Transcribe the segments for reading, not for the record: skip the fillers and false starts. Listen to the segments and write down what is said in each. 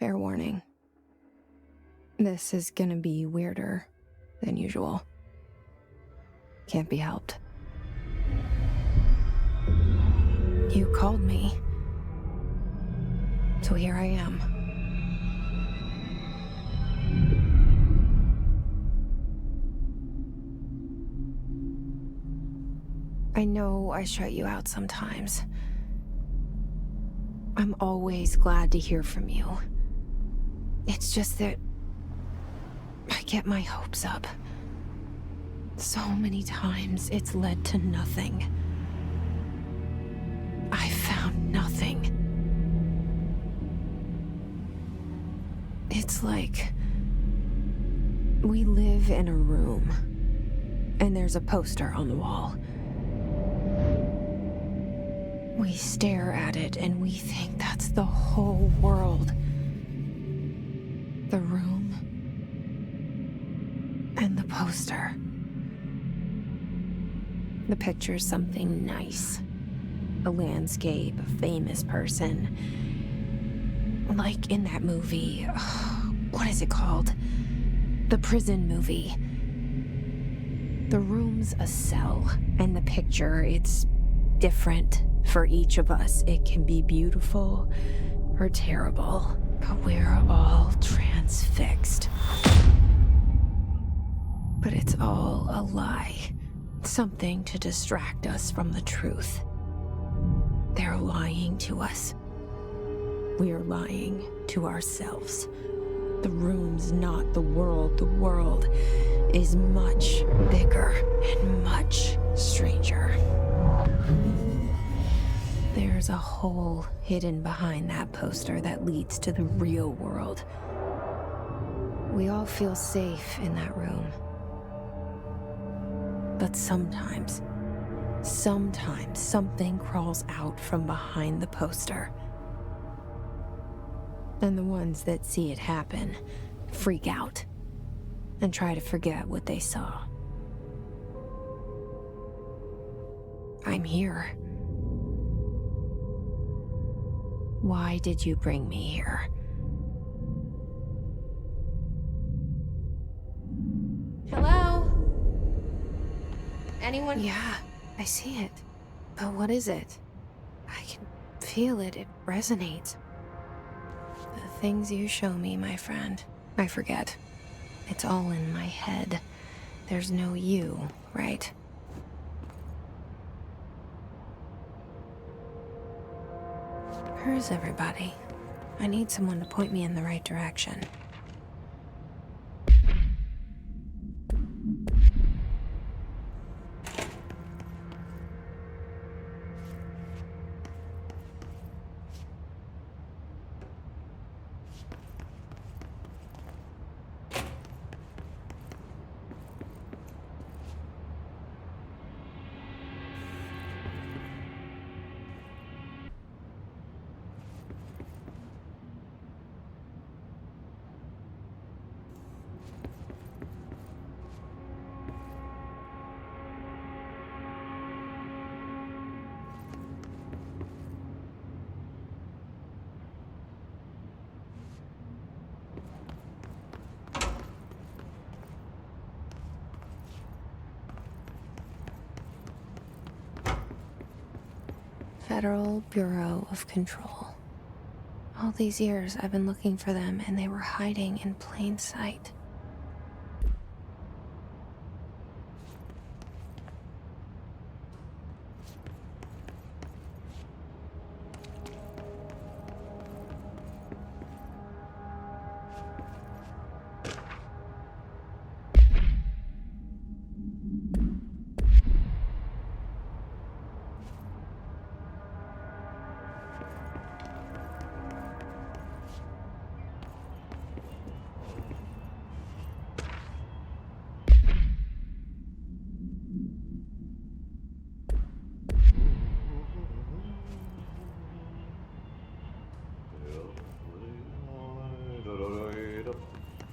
Fair warning. This is gonna be weirder than usual. Can't be helped. You called me. So here I am. I know I shut you out sometimes. I'm always glad to hear from you. It's just that I get my hopes up. So many times it's led to nothing. I found nothing. It's like we live in a room, and there's a poster on the wall. We stare at it and we think that's the whole world. The room and the poster. The picture's something nice. A landscape, a famous person. Like in that movie, what is it called? The prison movie. The room's a cell, and the picture, it's different for each of us. It can be beautiful or terrible, but we're all transfixed. But it's all a lie. Something to distract us from the truth. They're lying to us. We're lying to ourselves. The room's not the world. The world is much bigger and much stranger. There's a hole hidden behind that poster that leads to the real world. We all feel safe in that room. But sometimes something crawls out from behind the poster. And the ones that see it happen freak out and try to forget what they saw. I'm here. Why did you bring me here? Hello? Anyone? Yeah, I see it. But what is it? I can feel it. It resonates. The things you show me, my friend, I forget. It's all in my head. There's no you, right? Where's everybody? I need someone to point me in the right direction. Federal Bureau of Control. All these years I've been looking for them, and they were hiding in plain sight.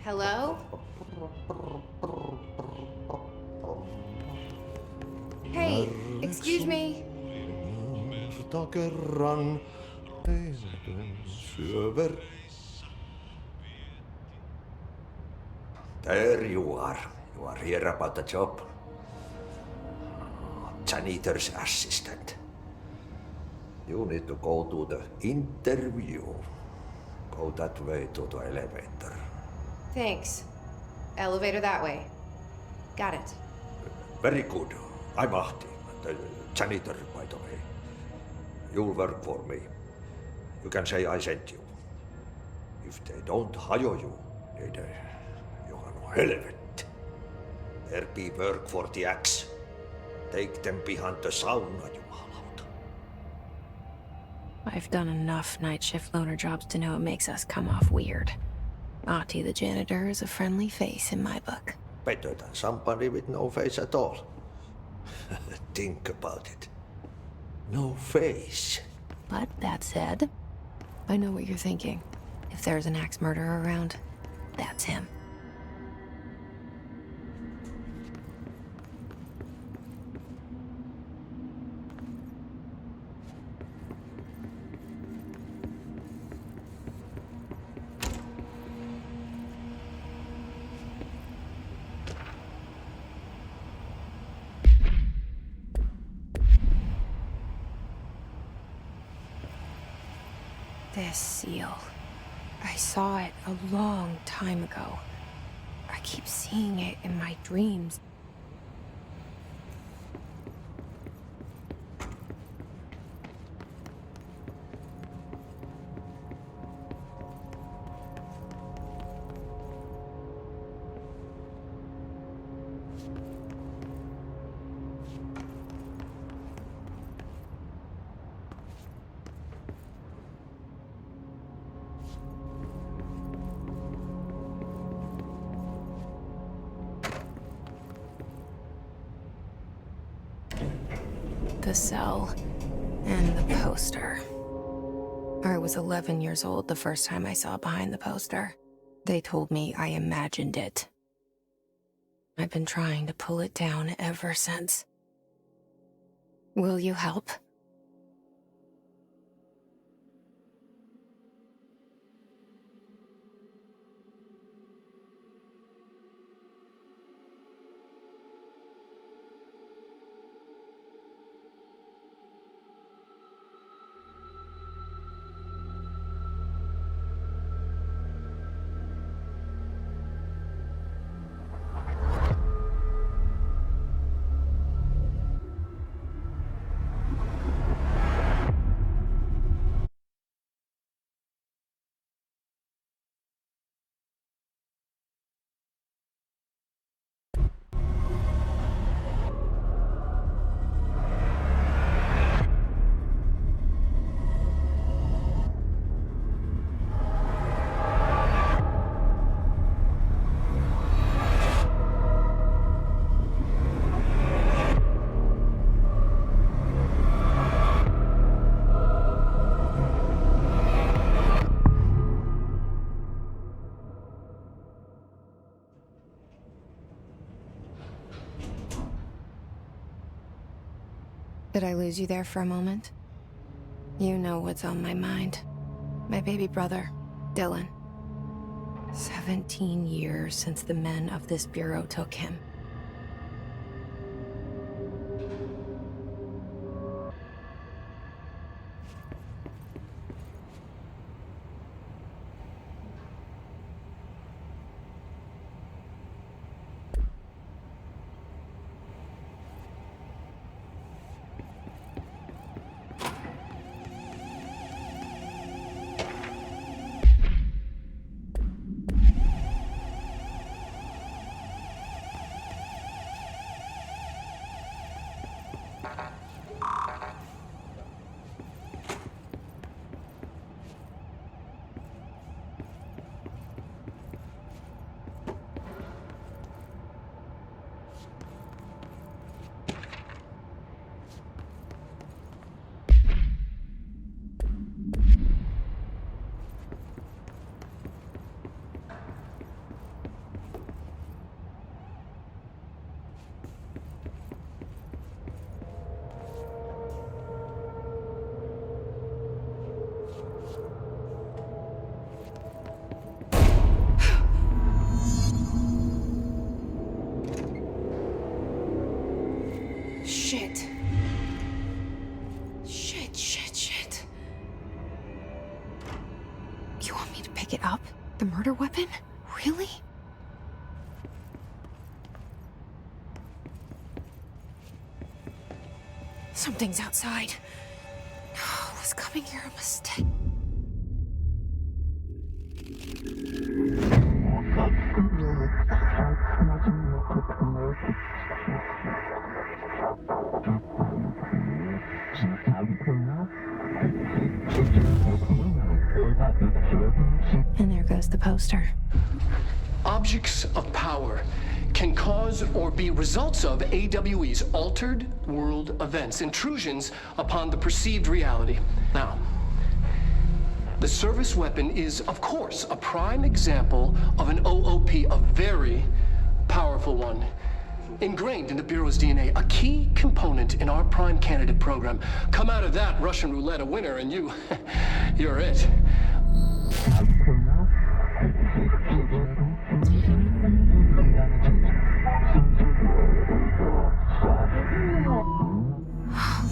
Hello? Hey, excuse me. There you are. You are here about the job. Janitor's assistant. You need to go to the interview. Go that way to the elevator. Thanks. Elevator that way. Got it. Very good. I'm Ahti, the janitor, by the way. You'll work for me. You can say I sent you. If they don't hire you, niin johan on helvet. There be work for the axe. Take them behind the sauna, jumalauta. I've done enough night shift loner jobs to know it makes us come off weird. Ahti the janitor is a friendly face in my book. Better than somebody with no face at all. Think about it. No face. But that said, I know what you're thinking. If there's an axe murderer around, that's him. This seal. I saw it a long time ago. I keep seeing it in my dreams. The cell and the poster. I was 11 years old the first time I saw behind the poster. They told me I imagined it. I've been trying to pull it down ever since. Will you help? Did I lose you there for a moment? You know what's on my mind. My baby brother, Dylan. 17 years since the men of this bureau took him. You want me to pick it up? The murder weapon? Really? Something's outside. Was coming here a mistake? And there goes the poster. Objects of power can cause or be results of AWE's altered world events, intrusions upon the perceived reality. Now, the service weapon is, of course, a prime example of an OOP, a very powerful one. Ingrained in the Bureau's DNA, a key component in our prime candidate program. Come out of that Russian roulette a winner and you're it.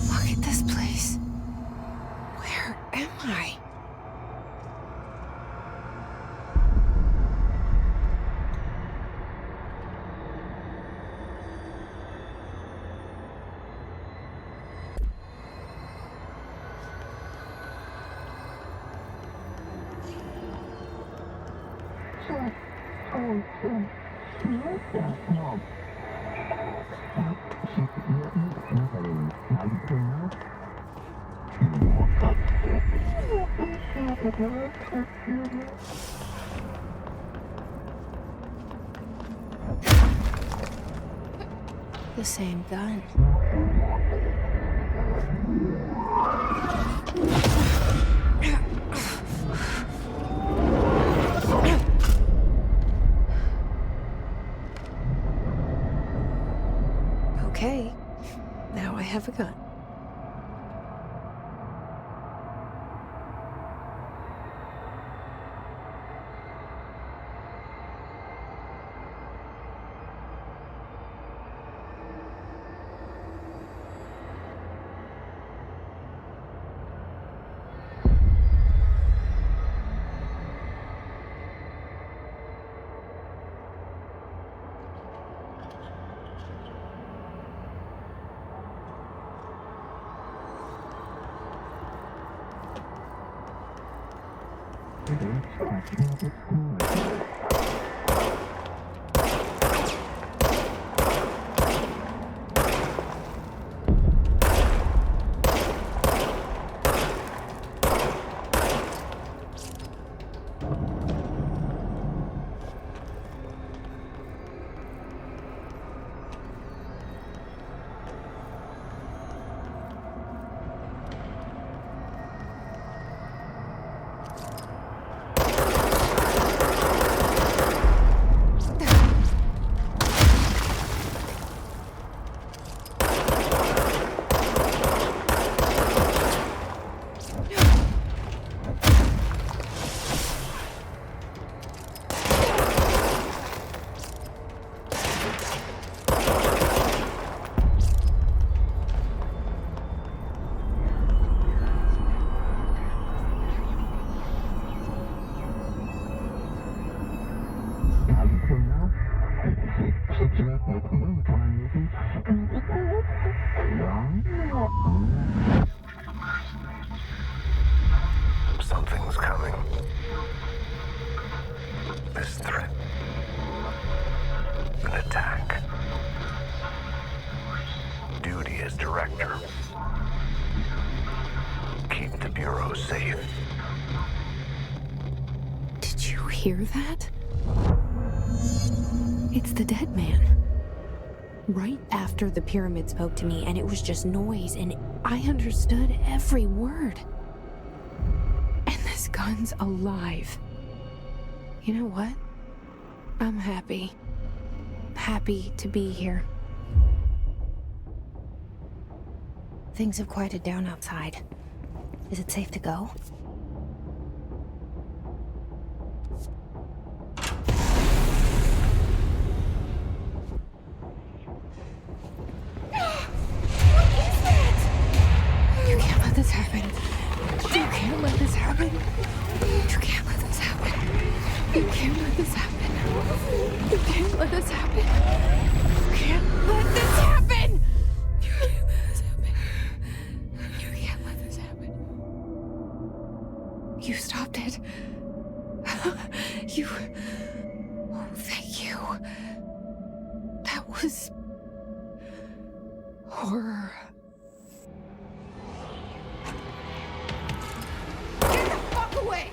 Look at this place. Where am I? The same gun. Okay, now I have a gun. Something's coming. This threat. An attack. Duty as director. Keep the Bureau safe. Did you hear that? It's the dead man. Right after the pyramid spoke to me, and it was just noise, and I understood every word. And this gun's alive. You know what? I'm happy. Happy to be here. Things have quieted down outside. Is it safe to go? You can't let this happen. You can't let this happen. You can't let this let this happen. You can't let this happen! You can't let this happen. You can't let this happen. You stopped it. You... Oh, thank you. That was... horror. Get the fuck away!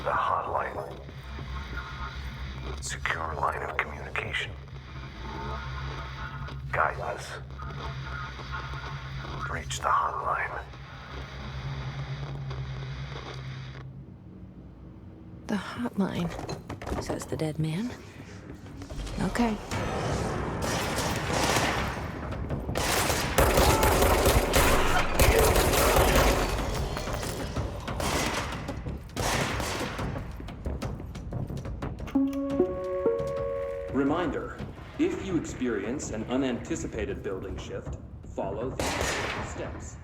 The hotline. Secure line of communication. Guidance. Reach the hotline. The hotline, says the dead man. Okay. Reminder, if you experience an unanticipated building shift, follow these steps.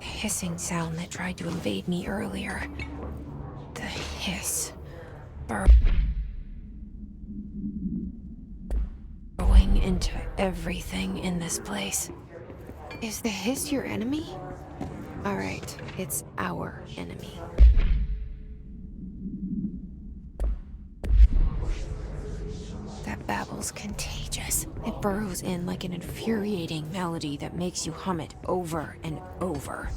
Hissing sound that tried to invade me earlier. The hiss. Burrowing into everything in this place. Is the hiss your enemy? Alright, it's our enemy. That babble's contagious. It burrows in like an infuriating melody that makes you hum it over and over.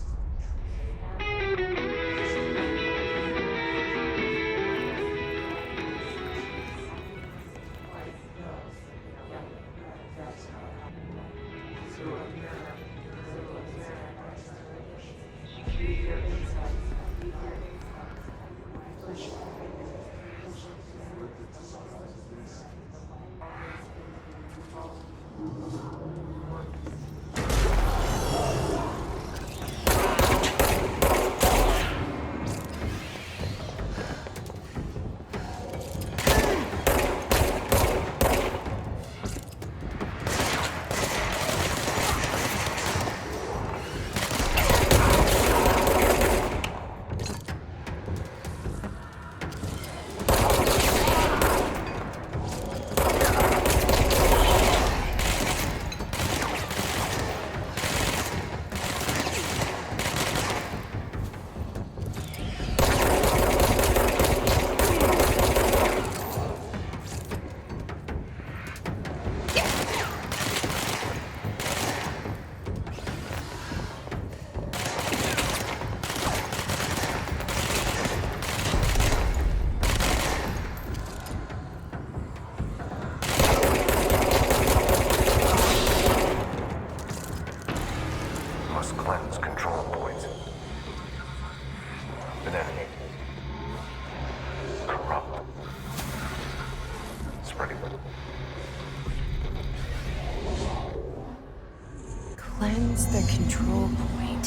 Cleanse the control point.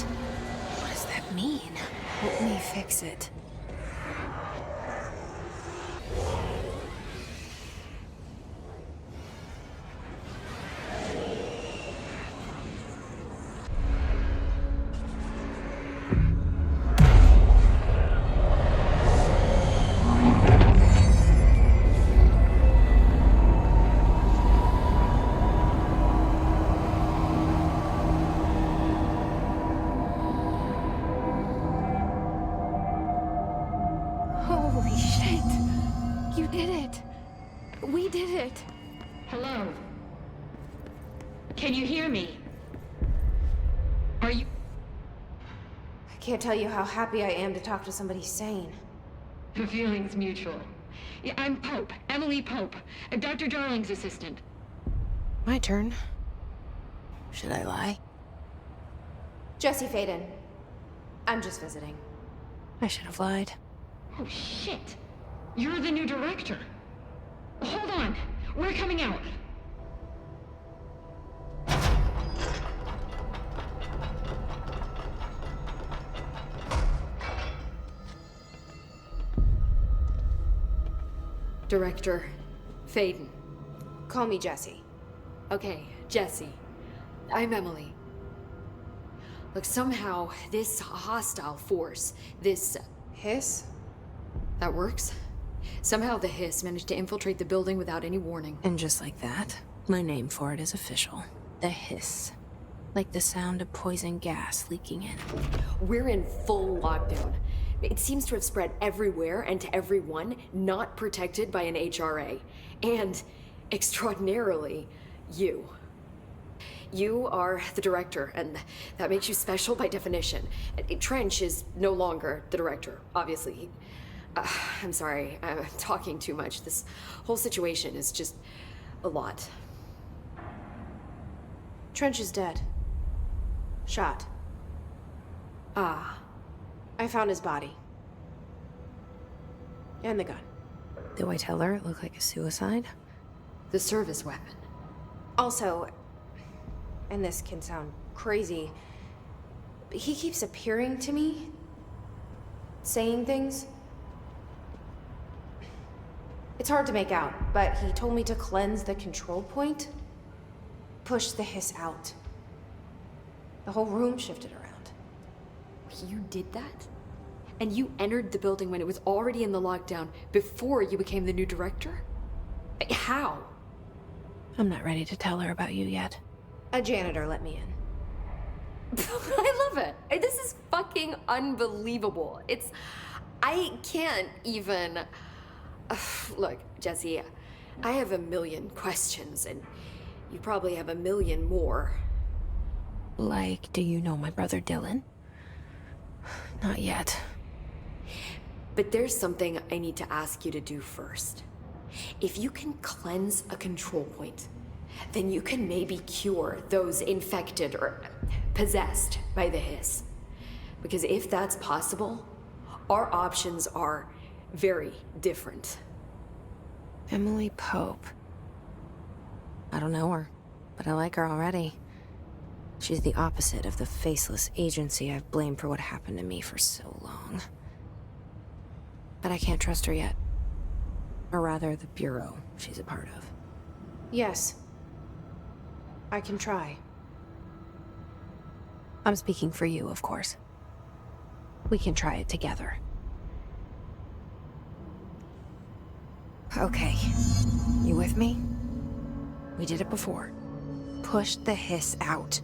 What does that mean? Help me fix it. Holy shit! You did it! We did it! Hello? Can you hear me? Are you... I can't tell you how happy I am to talk to somebody sane. The feeling's mutual. Yeah, I'm Pope, Emily Pope, Dr. Darling's assistant. My turn. Should I lie? Jesse Faden. I'm just visiting. I should have lied. Oh, shit. You're the new director. Hold on. We're coming out. Director Faden. Call me Jesse. Okay, Jesse. I'm Emily. Look, somehow this hostile force, this... Hiss? that works? Somehow the hiss managed to infiltrate the building without any warning. And just like that, my name for it is official. The hiss. Like the sound of poison gas leaking in. We're in full lockdown. It seems to have spread everywhere and to everyone not protected by an HRA. And, extraordinarily, you. You are the director, and that makes you special by definition. Trench is no longer the director, obviously. I'm sorry, I'm talking too much. This whole situation is just a lot. Trench is dead. Shot. Ah. I found his body. And the gun. Do I tell her it looked like a suicide? The service weapon. Also, and this can sound crazy, but he keeps appearing to me, saying things. It's hard to make out, but he told me to cleanse the control point, push the hiss out. The whole room shifted around. You did that? And you entered the building when it was already in the lockdown before you became the new director? How? I'm not ready to tell her about you yet. A janitor let me in. I love it. This is fucking unbelievable. I can't even... Look, Jesse, I have a million questions, and you probably have a million more. Like, do you know my brother Dylan? Not yet. But there's something I need to ask you to do first. If you can cleanse a control point, then you can maybe cure those infected or possessed by the hiss. Because if that's possible, our options are very different. Emily Pope. I don't know her, but I like her already. She's the opposite of the faceless agency I've blamed for what happened to me for so long. But I can't trust her yet. Or rather, the bureau she's a part of. Yes. I can try. I'm speaking for you, of course. We can try it together. Okay. You with me? We did it before. Push the hiss out.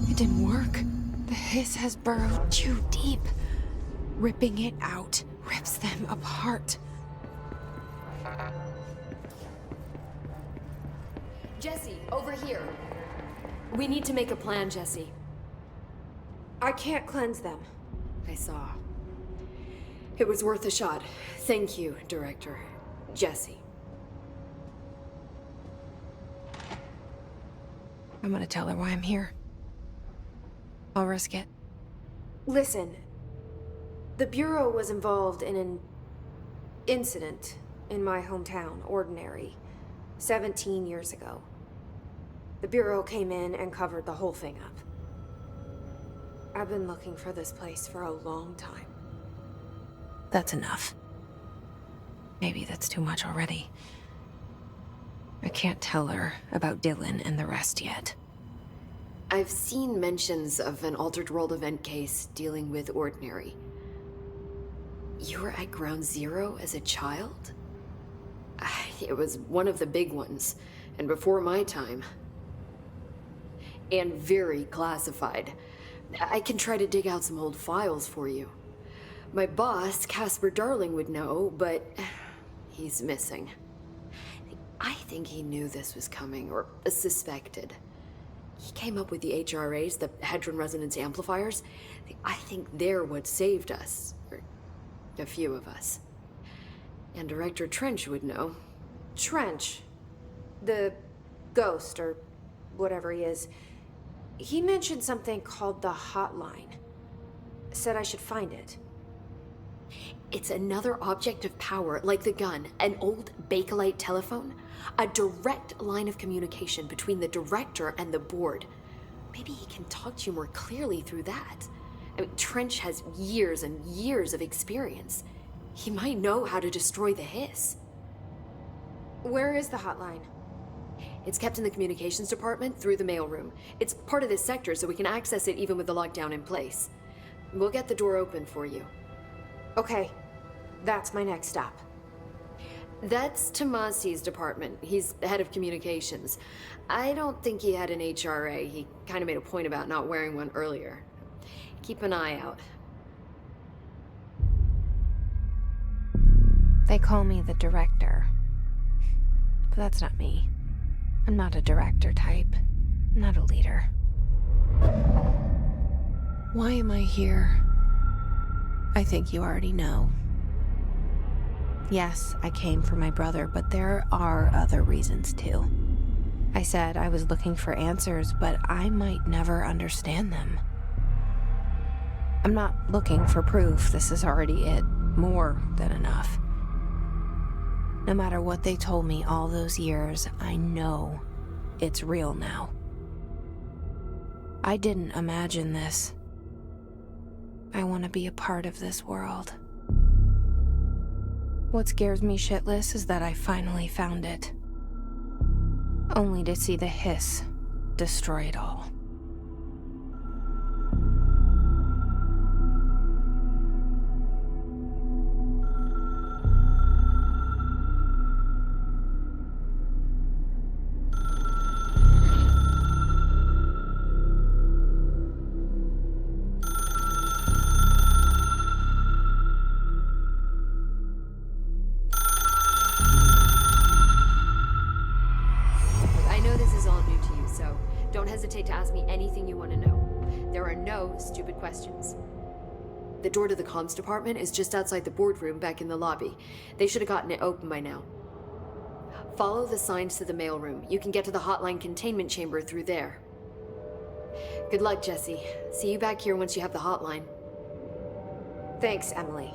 It didn't work. The hiss has burrowed too deep. Ripping it out rips them apart. Jesse, over here. We need to make a plan, Jesse. I can't cleanse them. I saw. It was worth a shot. Thank you, Director. Jesse. I'm gonna tell her why I'm here. I'll risk it. Listen, the Bureau was involved in an incident in my hometown, Ordinary, 17 years ago. The Bureau came in and covered the whole thing up. I've been looking for this place for a long time. That's enough. Maybe that's too much already. I can't tell her about Dylan and the rest yet. I've seen mentions of an Altered World event case dealing with Ordinary. You were at Ground Zero as a child? It was one of the big ones, and before my time. And very classified. I can try to dig out some old files for you. My boss, Casper Darling, would know, but he's missing. I think he knew this was coming, or suspected. He came up with the HRAs, the Hadron Resonance Amplifiers. I think they're what saved us. Or a few of us. And Director Trench would know. Trench, the ghost, or whatever he is, he mentioned something called the Hotline. Said I should find it. It's another object of power, like the gun, an old Bakelite telephone. A direct line of communication between the director and the board. Maybe he can talk to you more clearly through that. I mean, Trench has years and years of experience. He might know how to destroy the hiss. Where is the hotline? It's kept in the communications department through the mailroom. It's part of this sector, so we can access it even with the lockdown in place. We'll get the door open for you. Okay, that's my next stop. That's Tomasi's department. He's the head of communications. I don't think he had an HRA. He kind of made a point about not wearing one earlier. Keep an eye out. They call me the director. But that's not me. I'm not a director type. I'm not a leader. Why am I here? I think you already know. Yes, I came for my brother, but there are other reasons too. I said I was looking for answers, but I might never understand them. I'm not looking for proof. This is already it. More than enough. No matter what they told me all those years, I know it's real now. I didn't imagine this. I want to be a part of this world. What scares me shitless is that I finally found it. Only to see the hiss destroy it all. Don't hesitate to ask me anything you want to know. There are no stupid questions. The door to the comms department is just outside the boardroom back in the lobby. They should have gotten it open by now. Follow the signs to the mailroom. You can get to the hotline containment chamber through there. Good luck, Jesse. See you back here once you have the hotline. Thanks, Emily.